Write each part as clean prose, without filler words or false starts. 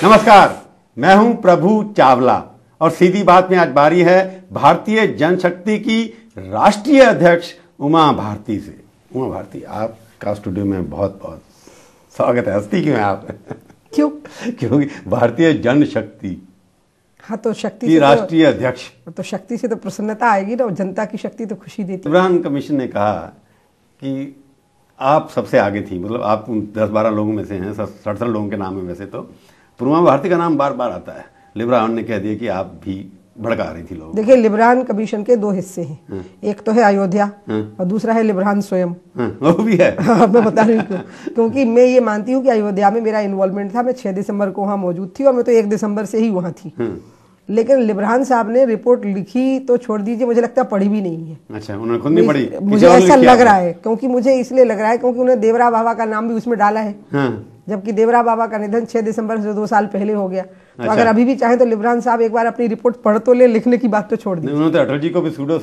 नमस्कार, मैं हूं प्रभु चावला और सीधी बात में आज बारी है भारतीय जनशक्ति की राष्ट्रीय अध्यक्ष उमा भारती से। उमा भारती, आपका स्टूडियो में बहुत बहुत स्वागत है। हंसती क्यों है आप? क्यों? क्योंकि भारतीय जनशक्ति हाँ, तो शक्ति की राष्ट्रीय अध्यक्ष, तो शक्ति से तो प्रसन्नता आएगी ना। जनता की शक्ति तो खुशी देती है। लिब्रान कमीशन ने कहा कि आप सबसे आगे थी, मतलब आप 10-12 लोगों में से हैं, 67 लोगों के नाम है वैसे तो। उमा भारती का नाम बार बार आता है। लिब्रान ने कह दिया कि आप भी भड़का रही थी लोग। देखिए, लिब्रान कमीशन के दो हिस्से हैं। एक तो है अयोध्या और दूसरा है लिब्रान स्वयं। वो भी है। मैं बता रही हूँ क्योंकि मैं ये मानती हूँ कि अयोध्या में मेरा इन्वॉल्वमेंट था। मैं 6 दिसंबर को वहाँ मौजूद थी और मैं तो 1 दिसंबर से ही वहाँ थी। लेकिन लिब्रान साहब ने रिपोर्ट लिखी तो छोड़ दीजिए, मुझे लगता है पढ़ी भी नहीं है। अच्छा, उन्होंने खुद नहीं पढ़ी? मुझे ऐसा लग रहा है, क्योंकि मुझे इसलिए लग रहा है क्योंकि उन्हें देवरा बाबा का नाम भी उसमें डाला है। जबकि देवरा बाबा का निधन 6 दिसंबर से 2 साल पहले हो गया। तो अगर अभी भी चाहे तो लिब्रान साहब एक बार अपनी रिपोर्ट पढ़ तो ले, लिखने की बात तो छोड़ दी। उन्होंने तो अटल जी को भी सूडो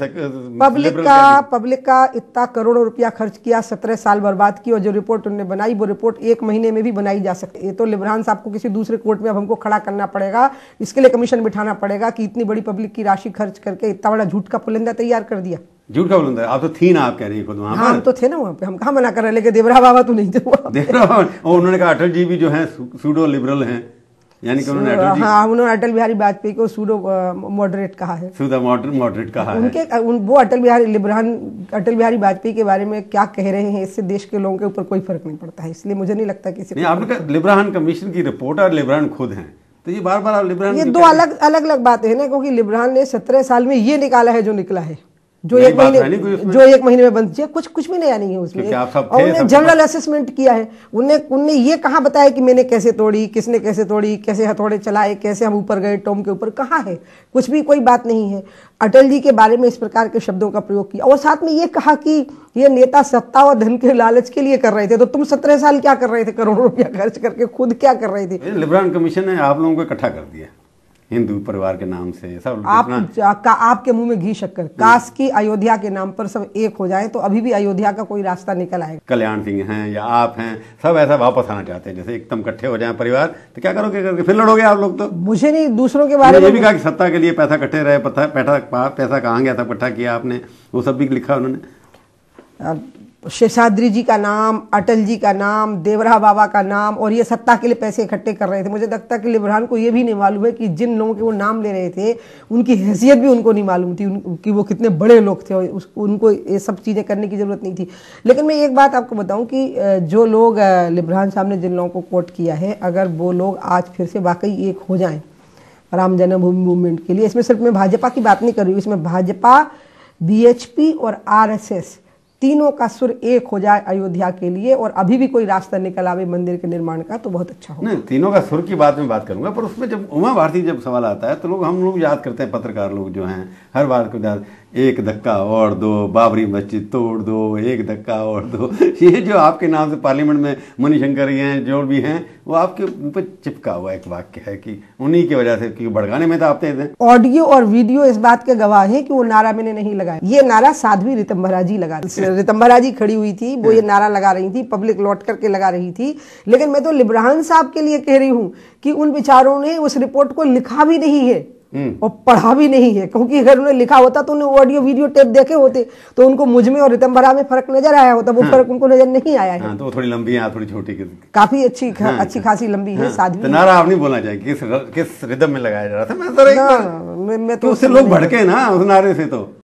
पब्लिक का इतना करोड़ों रुपया खर्च किया, 17 साल बर्बाद की, और जो रिपोर्ट उन्होंने बनाई वो रिपोर्ट 1 महीने में भी बनाई जा सकती है। ये तो लिब्रान साहब को किसी दूसरे कोर्ट में अब हमको खड़ा करना पड़ेगा, इसके लिए कमीशन बिठाना पड़ेगा कि इतनी बड़ी पब्लिक की राशि खर्च करके इतना बड़ा झूठ का पुलिंदा तैयार कर दिया। झूठ का बुलंदा? आप तो थी ना, आप कह रही हैं खुद वहां पर। हम तो थे ना वहां पे, हम कहाँ मना कर रहे हैं, लेकिन देवरा बाबा तो नहीं थे वहां। देवरा बाबा, और उन्होंने कहा अटल जी भी जो हैं सूडो लिबरल हैं, यानी कि उन्होंने अटल जी, हाँ, उन्होंने अटल बिहारी वाजपेयी को सूडो मॉडरेट कहा है। सूडो मॉडरेट कहा है। वो अटल बिहारी वाजपेयी के बारे में क्या कह रहे हैं, इससे देश के लोगों के ऊपर कोई फर्क नहीं पड़ता है। इसलिए मुझे नहीं लगता किसी नहीं, आपने कहा लिब्रान कमीशन की रिपोर्ट और लिब्रान खुद हैं, तो ये बार बार आप लिब्रान, ये दो अलग बातें हैं ना। क्योंकि लिब्रान ने 17 साल में ये निकाला है जो निकला है, जो एक महीने में बंद किया। कुछ भी नया नहीं है उसमें। और उन्हें जनरल असेसमेंट किया है। उन्हें ये कहाँ बताया कि मैंने कैसे तोड़ी, किसने कैसे तोड़ी, कैसे हथौड़े चलाए, कैसे हम ऊपर गए टॉम के ऊपर, कहाँ है? कुछ भी, कोई बात नहीं है। अटल जी के बारे में इस प्रकार के शब्दों का प्रयोग किया और साथ में ये कहा कि ये नेता सत्ता और धन के लालच के लिए कर रहे थे। तो तुम 17 साल क्या कर रहे थे? करोड़ों रुपया खर्च करके खुद क्या कर रहे थे? लिब्रान कमीशन ने आप लोगों को इकट्ठा कर दिया हिंदू परिवार के नाम से सब। आपके मुंह में घी शक्कर, काश की अयोध्या के नाम पर सब एक हो जाए तो अभी भी अयोध्या का कोई रास्ता निकल आएगा। कल्याण सिंह हैं या आप हैं, सब ऐसा वापस आना चाहते हैं, जैसे एकदम इकट्ठे हो जाए परिवार। तो क्या करोगे करके? फिर लड़ोगे आप लोग? तो मुझे नहीं, दूसरों के बारे में ये भी कहा कि सत्ता के लिए पैसा इकट्ठे रहे, पैसा कहाँ गया था, इकट्ठा किया आपने, वो सब भी लिखा उन्होंने। शेषाद्री जी का नाम, अटल जी का नाम, देवरा बाबा का नाम, और ये सत्ता के लिए पैसे इकट्ठे कर रहे थे। मुझे लगता है कि लिब्रान को ये भी नहीं मालूम है कि जिन लोगों के वो नाम ले रहे थे उनकी हैसियत भी उनको नहीं मालूम थी कि वो कितने बड़े लोग थे। उनको ये सब चीज़ें करने की जरूरत नहीं थी। लेकिन मैं एक बात आपको बताऊं कि जो लोग लिब्रान साहब ने जिन लोगों को कोट किया है, अगर वो लोग आज फिर से वाकई एक हो जाएं राम जन्मभूमि मूवमेंट के लिए, इसमें सिर्फ मैं भाजपा की बात नहीं कर रही हूँ, इसमें भाजपा, बीएचपी और आरएसएस तीनों का सुर एक हो जाए अयोध्या के लिए और अभी भी कोई रास्ता निकल आवे मंदिर के निर्माण का, तो बहुत अच्छा होगा। नहीं, तीनों का सुर की बात में बात करूंगा, पर उसमें जब उमा भारती जब सवाल आता है तो हम लोग याद करते हैं, पत्रकार लोग जो हैं हर बार को याद, एक धक्का और दो, बाबरी मस्जिद तोड़ दो, एक धक्का और दो। ये जो आपके नाम से पार्लियामेंट में मणिशंकर हैं, जो भी हैं, वो आपके ऊपर चिपका हुआ एक वाक्य है कि उन्हीं की वजह से, क्योंकि भड़काने में तो आप थे। ऑडियो और वीडियो इस बात के गवाह है कि वो नारा मैंने नहीं लगाया। ये नारा साध्वी रितंभरा जी लगा, रितंभरा जी खड़ी हुई थी, वो ये नारा लगा रही थी, पब्लिक लौट करके लगा रही थी। लेकिन मैं तो लिब्रान साहब के लिए कह रही हूँ कि उन विचारों ने उस रिपोर्ट को लिखा भी नहीं है और पढ़ा भी नहीं है, क्योंकि अगर उन्हें लिखा होता तो उन्हें ऑडियो वीडियो टेप देखे होते तो उनको मुझ में और रितंभरा में फर्क नजर आया होता। वो फर्क उनको नजर नहीं आया है। तो थोड़ी लंबी है, थोड़ी छोटी, काफी अच्छी खासी लंबी है। साध्वी, तो नारा आप नहीं बोलना चाहिए किस रिदम में लगाया जा रहा था। मैं तो उससे लोग भड़के ना उस नारे से। तो